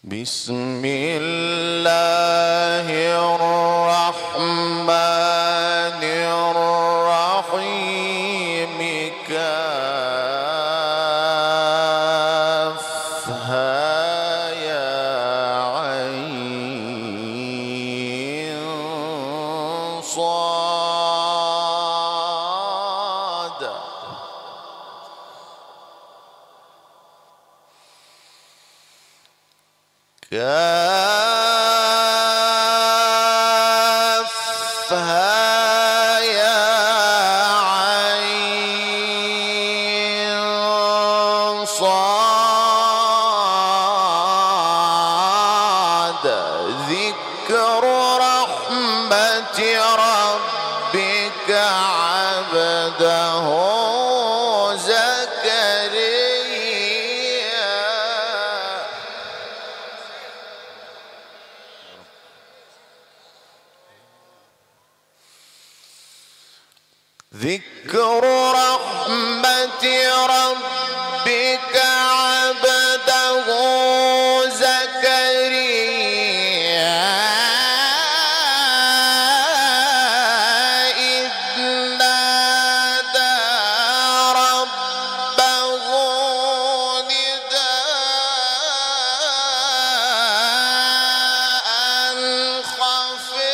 بسم الله الرحمن الرحيم كافها يا عين صاد كافها يا عين صاد ذكر رحمة ربك عبده ذكر رحمة ربك عبده زكريا إذ نادى ربه نداء خفيا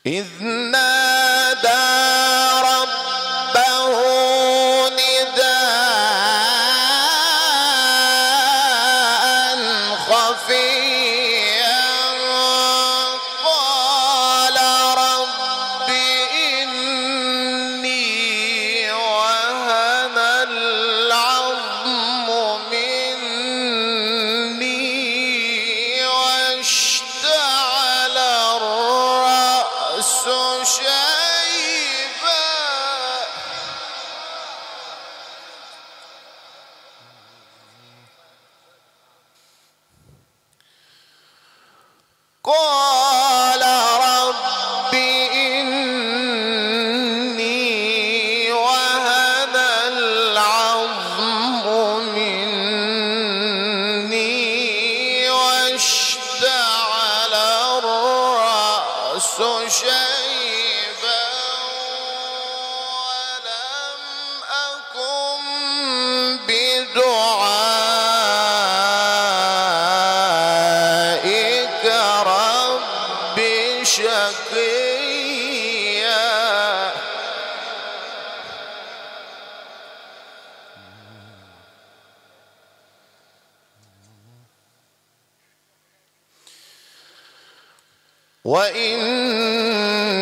إذ نادى ربه نداء خفيا قال رب إني وهن العظم مني واشتعل الرأس شيبا قال رب إني وهن العظم مني واشتعل الرأس شيبا ولم أكن بدعائك رب شقيا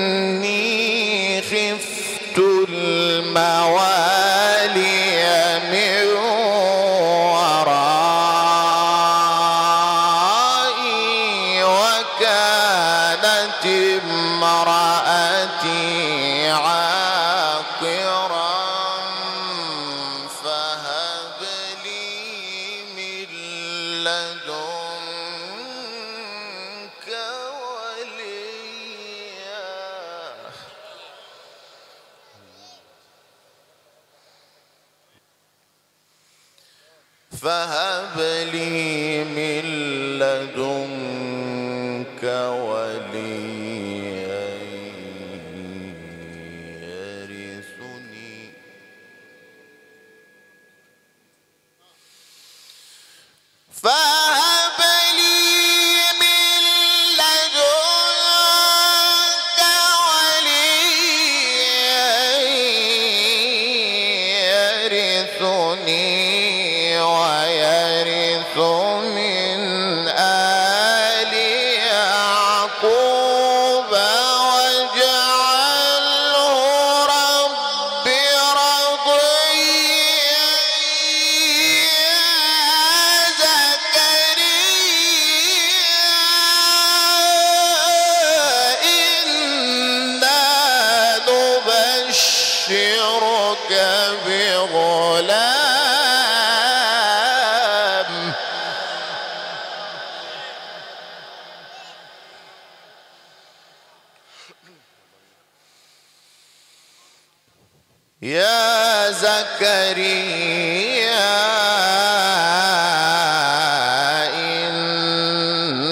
وإني خفت الموالي من ورائي وكانت امرأتي عاقرا فهب لي من لدنك وليا فهب لي من لدنك وليا يرثني فهب لي من لدنك وليا يرثني ويرث من آل يعقوب واجعله رب رضيا زكريا إنا نبشرك بغلام يا زكريا إنا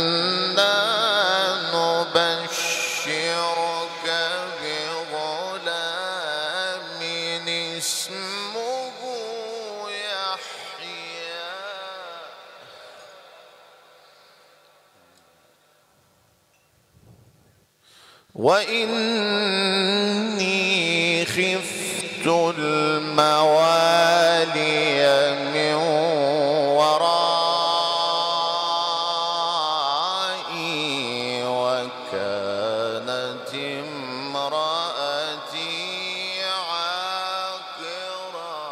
نبشرك بغلام اسمه يحيى وإني خفت الموالي من ورائي وكانت امرأتي عاقرا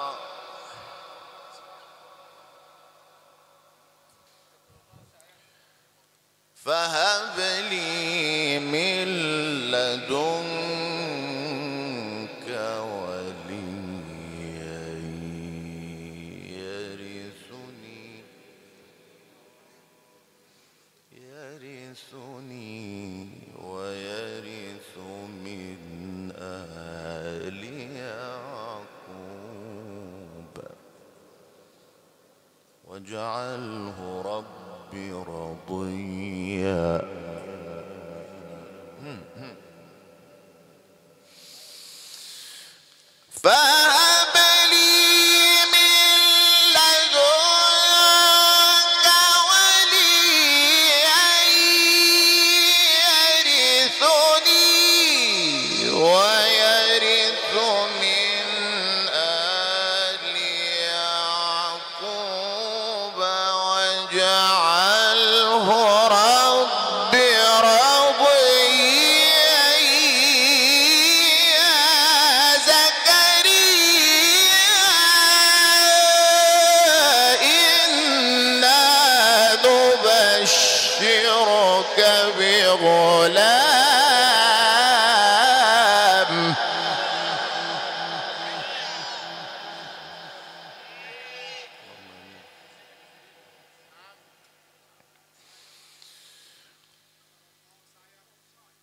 فهب لي من لدنك وليا يرثني ويرث من آل يعقوب واجعله ربي رضيا. فهب لي من لدنك وليا يرثني ويرث من آل يعقوب واجعله ربي رضيا. يا زكريا إنا نبشرك بغلام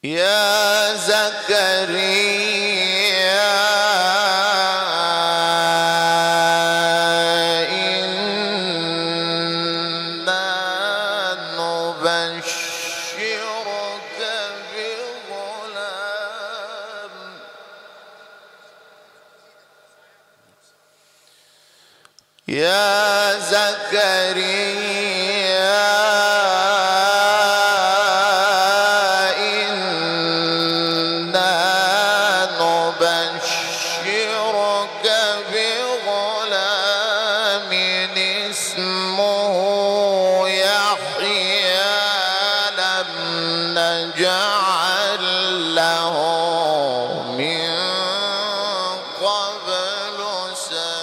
يا زكريا إنا نبشرك بغلام يا زكريا إنا نبشرك بغلام اسمه يحيى لم نجعل له من قبل سميا.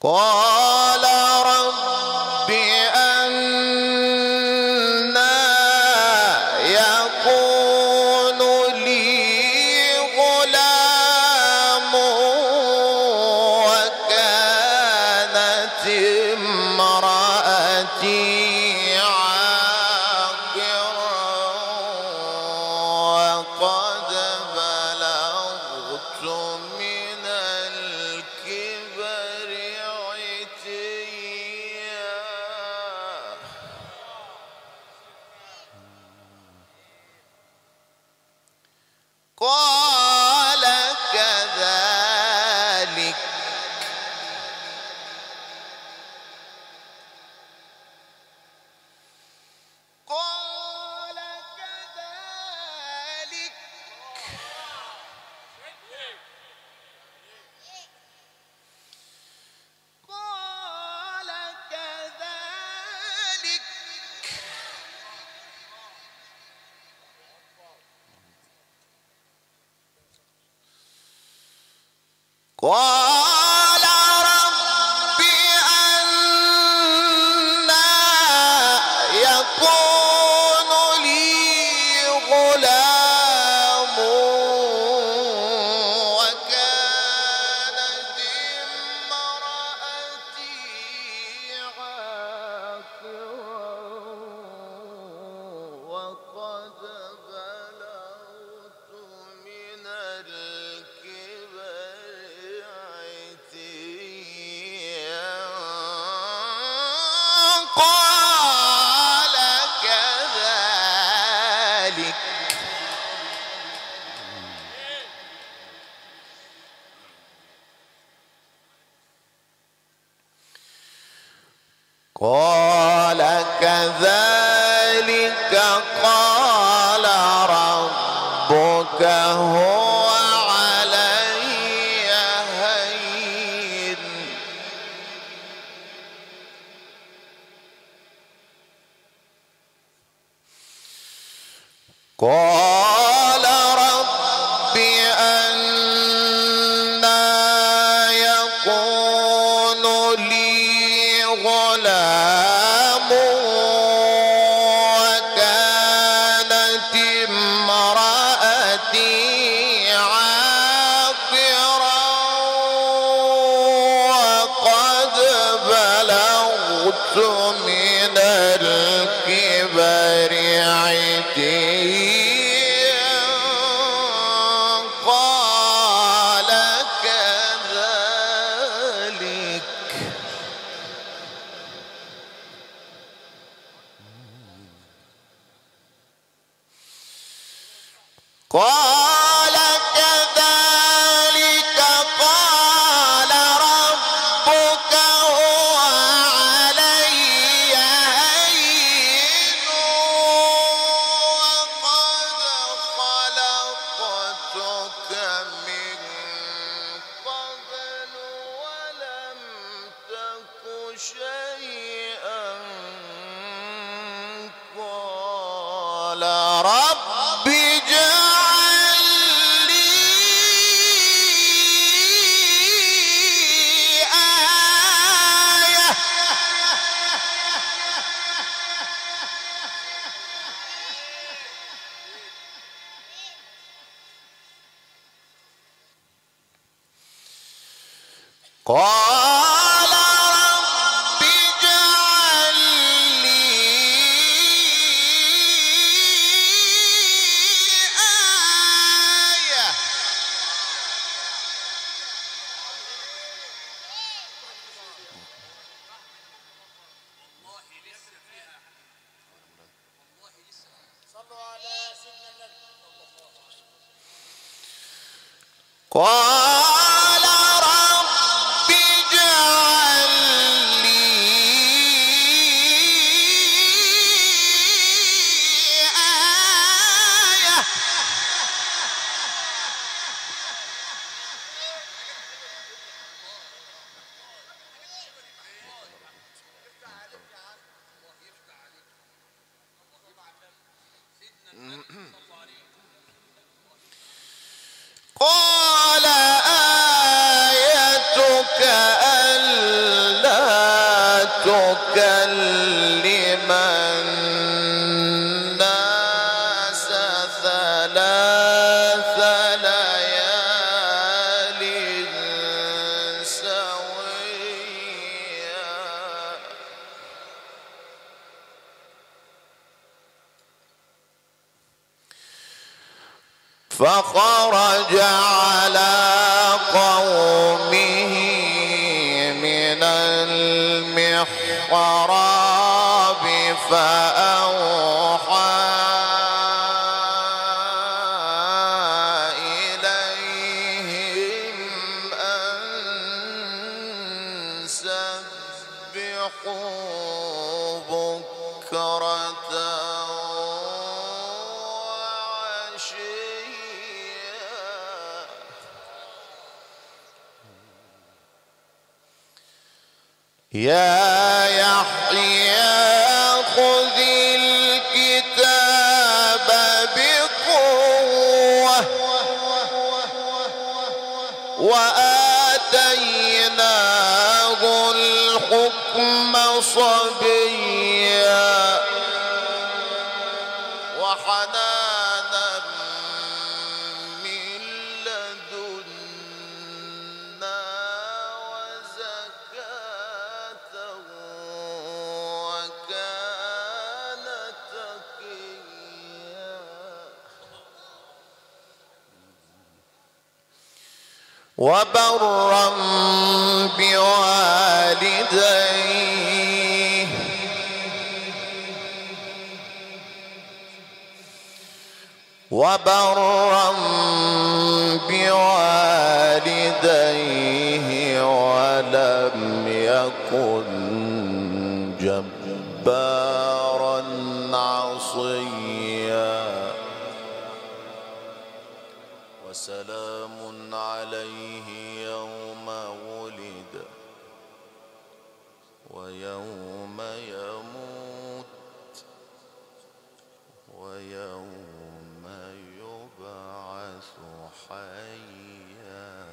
قال رب أنى يكون لي غلام وكانت امرأتي عاقرا وقد بلغت من الكبر عتيا. قال كذلك قال كذلك قال كذلك قال رب أنى يكون لي غلام وكانت امرأتي عاقرا قال كذلك قال ربك هو علي هين قال رب أنى يكون لي غلام وكانت امرأتي عاقرا وقد بلغت من الكبر عتيا قال كذلك قال كذلك قال ربك هو علي هين وقد خلقتك من قبل ولم تك شيئا قال رب اجعل لي آية قال رب اجعل لي آية قال رب اجعل لي آية قال آيتك ألا تكلم الناس ثلاث ليال سويا فخرج على قومه من المحراب فأوحى إليهم أن سبحوا بكرة يا يحيى خذ الكتاب بقوة وآتيناه الحكم صبيا وحنانا من لدنا وزكاة وكان تقيا وبرا بوالديه وبرا بوالديه ولم يكن عليه يوم ولد ويوم يموت ويوم يبعث حيا.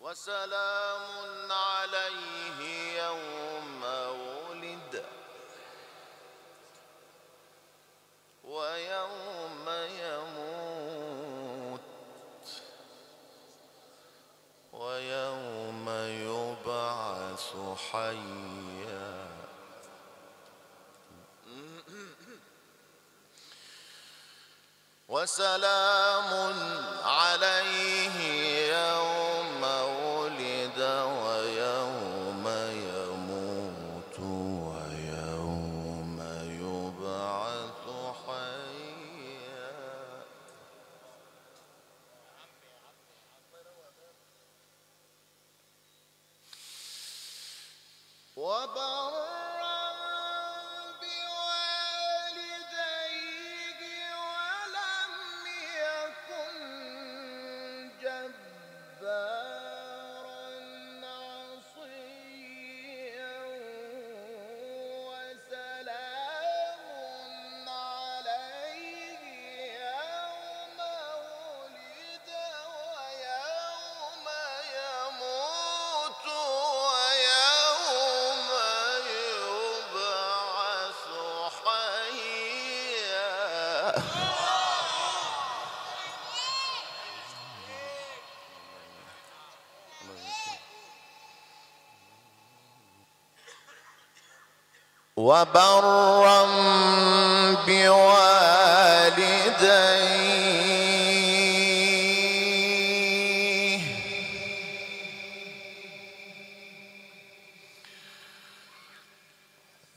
وسلام عليه يوم ولد ويوم يموت ويوم يبعث حيا. وسلام عليه يوم ولد ويوم يموت ويوم يبعث حيا. وبرا بوالديه ولم يكن جبارا عصيا. وسلام عليه يوم ولد ويوم يموت ويوم يبعث حيا. وبرا بوالديه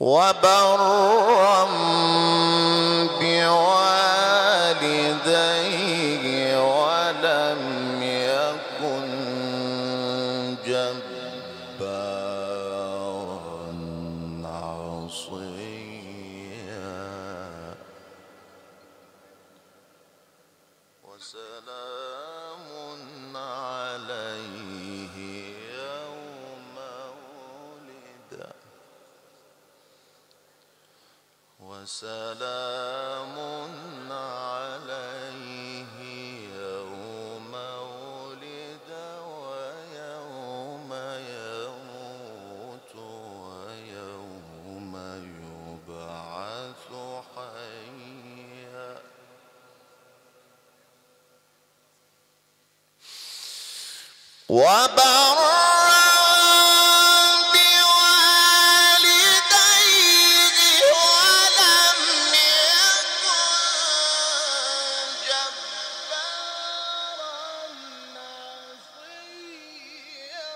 وبرا بوالديه ولم يكن جبارا عصيا. وسلام عليه يوم ولد وسلام عليه يوم ولد ويوم يموت ويوم يبعث حيا. وبرا بوالديه ولم يكن جبارا عصيا.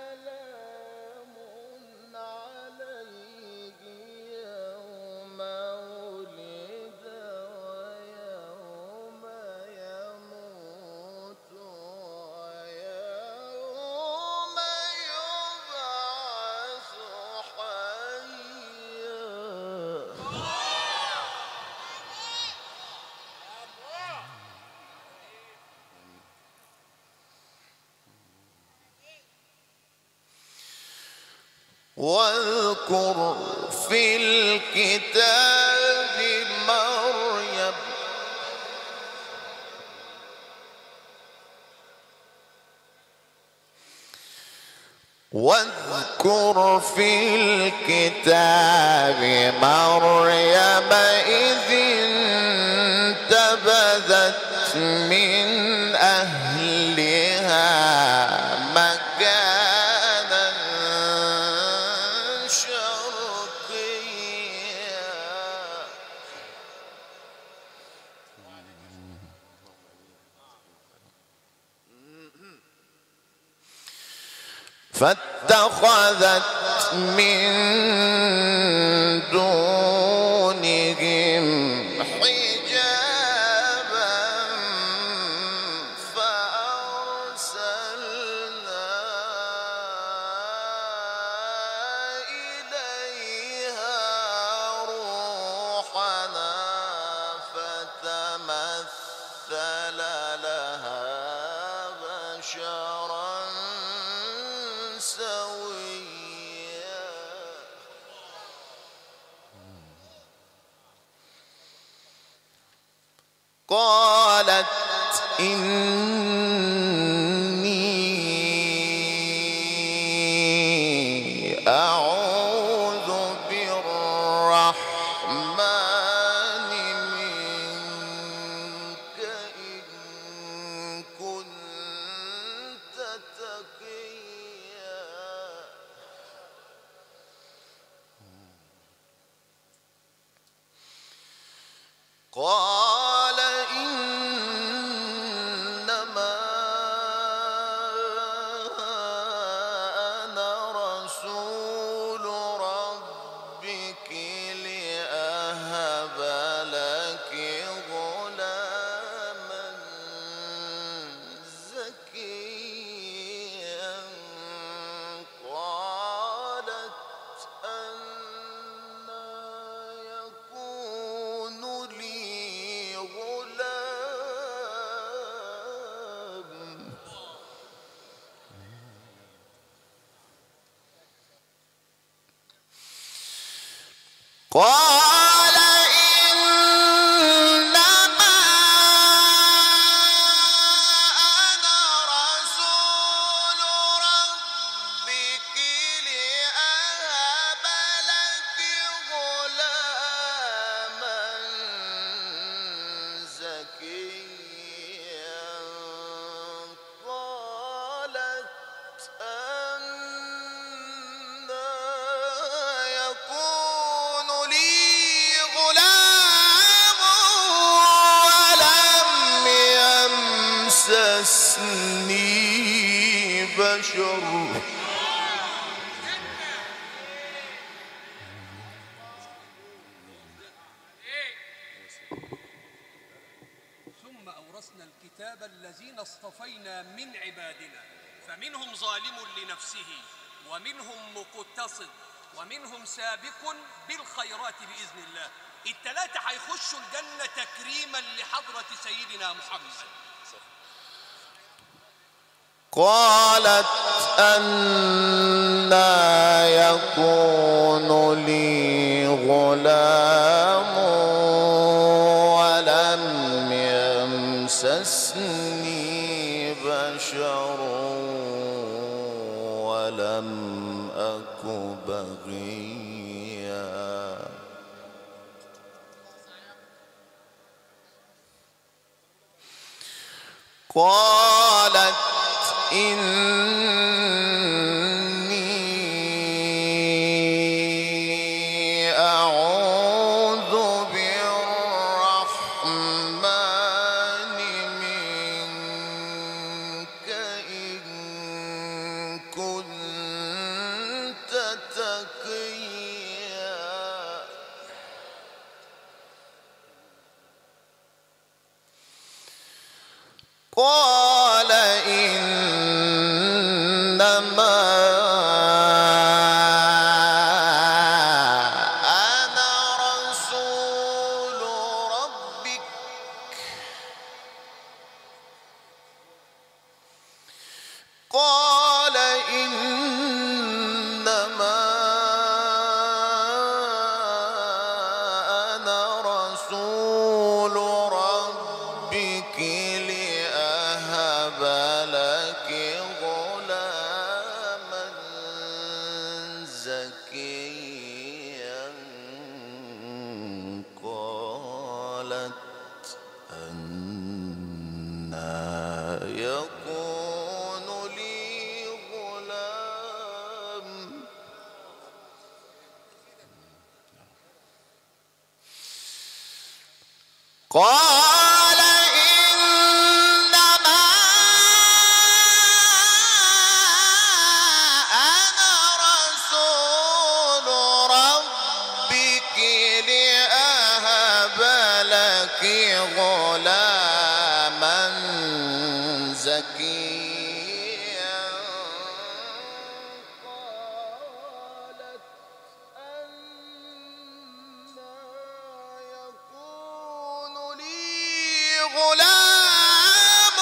وسلام عليه يوم ولد ويوم يموت ويوم يبعث حيا. واذكر في الكتاب مريم واذكر في الكتاب مريم إذ انتبذت من أهلها مكانا شرقيا فاتخذت من دونهم حجابا فأرسلنا إليها روحنا فتمثل لها بشرا سويا قالت إني أعوذ بالرحمن منك إن كنت تقيا قال إنما أنا رسول ربك لأهب لك غلاما زكيا قالت أنى يكون لي غلام قال إنما أنا رسول ربك لأهب لك غلاما زكيا قالت أنى يكون لي غلام ولم يمسسني بشر ثم أورثنا الكتاب الذين اصطفينا من عبادنا فمنهم ظالم لنفسه ومنهم مقتصد ومنهم سابق بالخيرات بإذن الله. الثلاثة هيخشوا الجنة تكريما لحضرة سيدنا محمد. قالت أنى يكون لي غلام ولم يمسسني بشر ولم أك بغيا قالت إني أعوذ بالرحمن منك إن كنت تقيا قال إنما أنا رسول ربك قال إنما أنا رسول ربك لأهب قال إنما أنا رسول ربك لأهب لك غلاما زكيا قالت أنى يكون لي غلام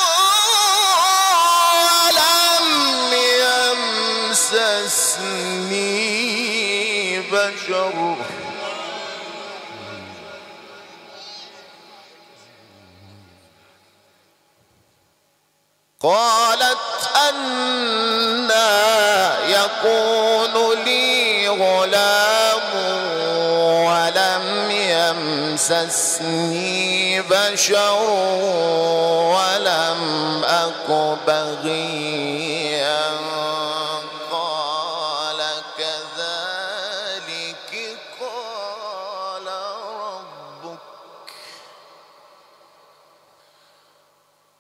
ولم يمسسني بشر قالت أنى يكون لي غلام ولم يمسسني بشر ولم أك بغيا قال كذلك قال ربك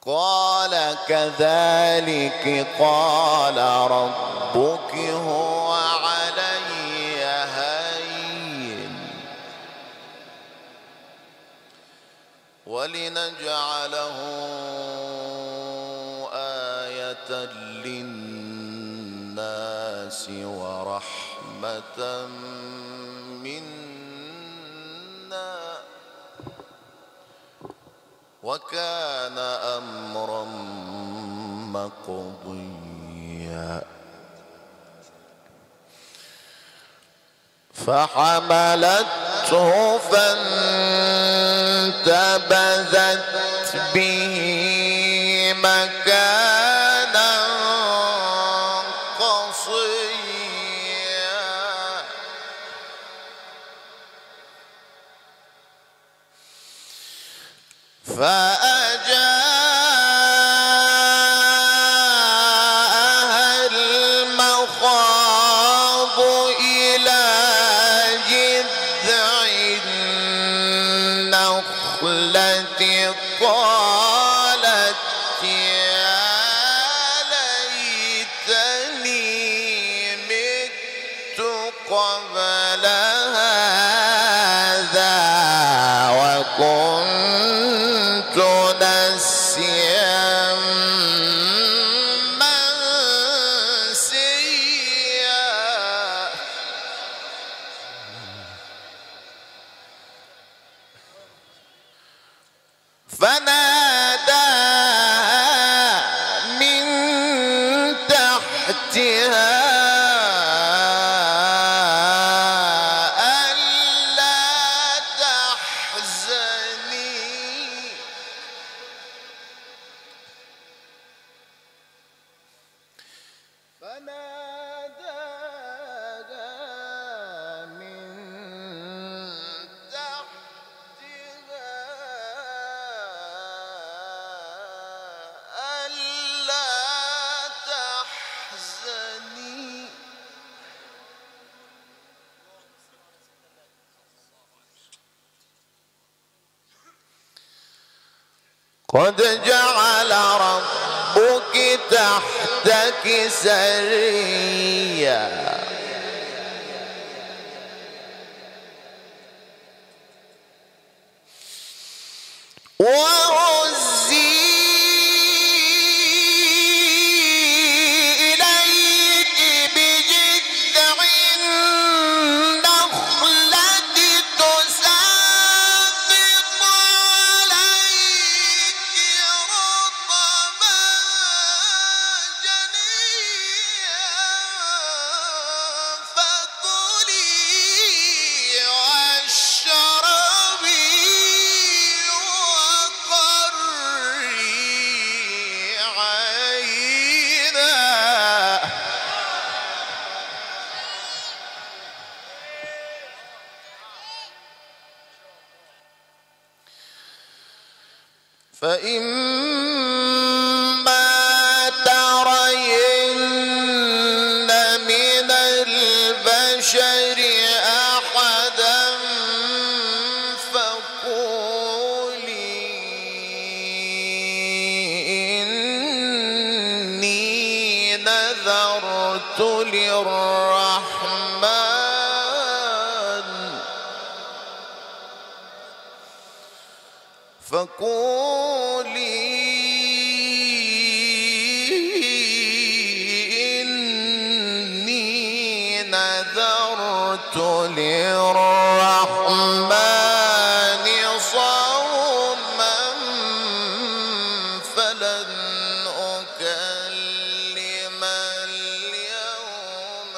قال كذلك قال ربك هو علي هين ولنجعله آية للناس ورحمة منا وكان أمرا مقضيا فحملته فانتبذت به مكانا قصيا فأجاءها المخاض إلى جذع النخلة قالت يا ليتني مت قبل هذا وكنت نسيا منسيا فناداها من تحتها ألا تحزني فناداها من تحتها ألا تحزني قد جعل ربك تحتك سريا وهزي إليك بجذع النخلة تساقط عليك رطبا جنيا فكلي واشربي وقري عينا فإما ترين من البشر أحدا فقولي فقولي إني نذرت للرحمن صوما فلن أكلم اليوم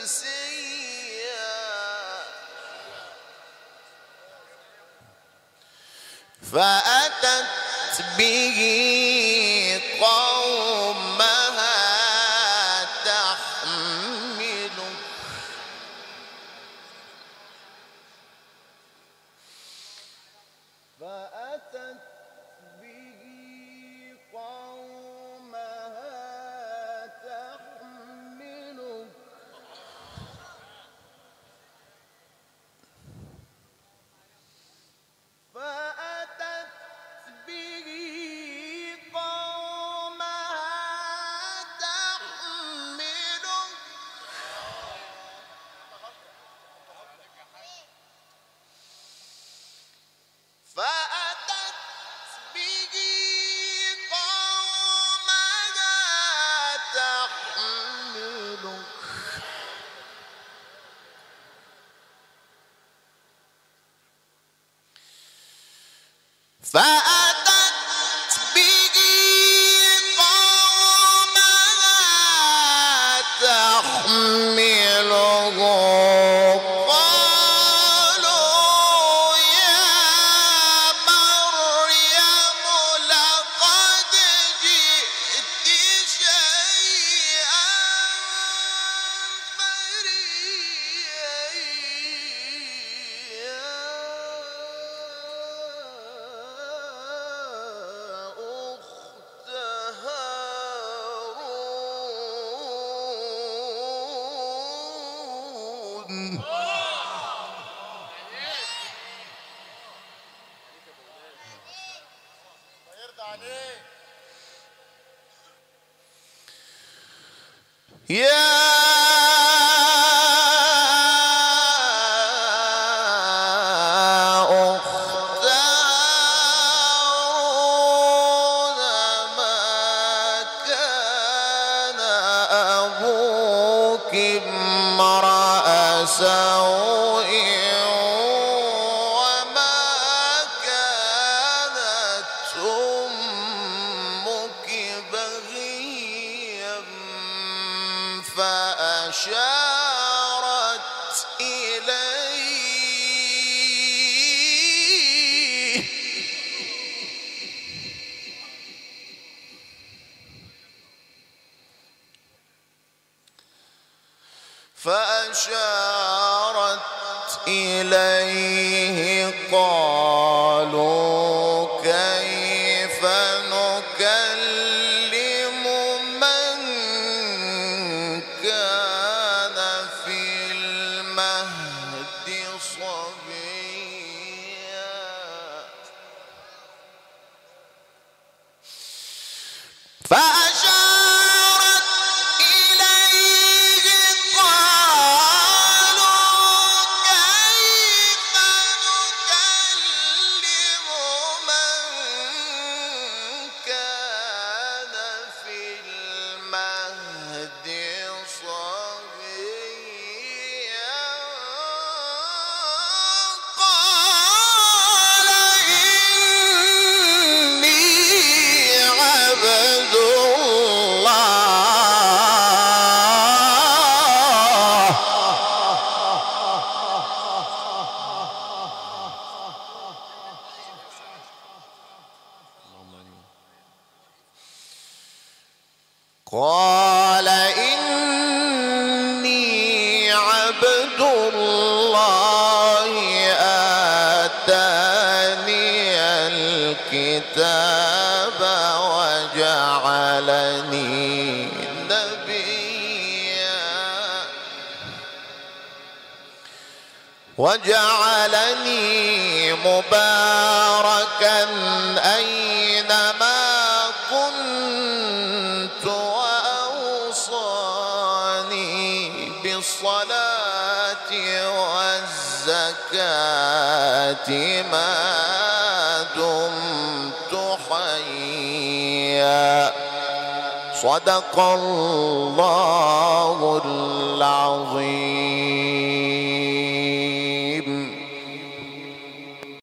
إنسيا فأتت به قومها تحمله فأتت به قومها تحمله قالوا يا مريم لقد جئت شيئا فريا يا أخت هارون ما كان أبوك امرأ سوء وما كانت أمك بغيا فأشارت إليه قالوا كيف نكلم من كان في المهد صبيا فأشارت إليه قالوا كيف نكلم من كان في المهد صبيا قال إني عبد قال إني عبد الله آتاني الكتاب وجعلني نبيا وجعلني مباركا أينما كنت وأوصاني بالصلاة والزكاة ما صدق الله العظيم.